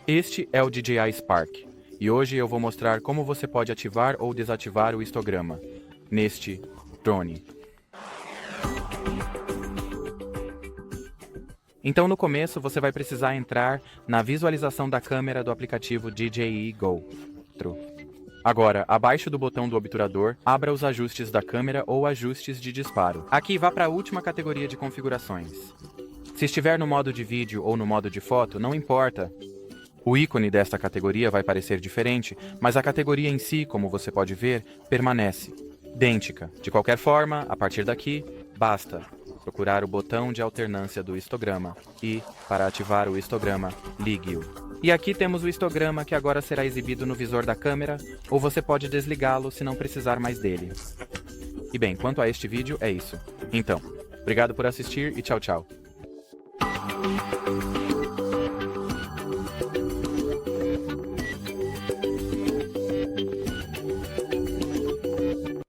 Este é o DJI SPARK, e hoje eu vou mostrar como você pode ativar ou desativar o histograma, neste drone. Então no começo você vai precisar entrar na visualização da câmera do aplicativo DJI GO. Agora, abaixo do botão do obturador, abra os ajustes da câmera ou ajustes de disparo. Aqui vá para a última categoria de configurações. Se estiver no modo de vídeo ou no modo de foto, não importa. O ícone desta categoria vai parecer diferente, mas a categoria em si, como você pode ver, permanece idêntica. De qualquer forma, a partir daqui, basta procurar o botão de alternância do histograma e, para ativar o histograma, ligue-o. E aqui temos o histograma que agora será exibido no visor da câmera, ou você pode desligá-lo se não precisar mais dele. E bem, quanto a este vídeo é isso. Então, obrigado por assistir e tchau, tchau.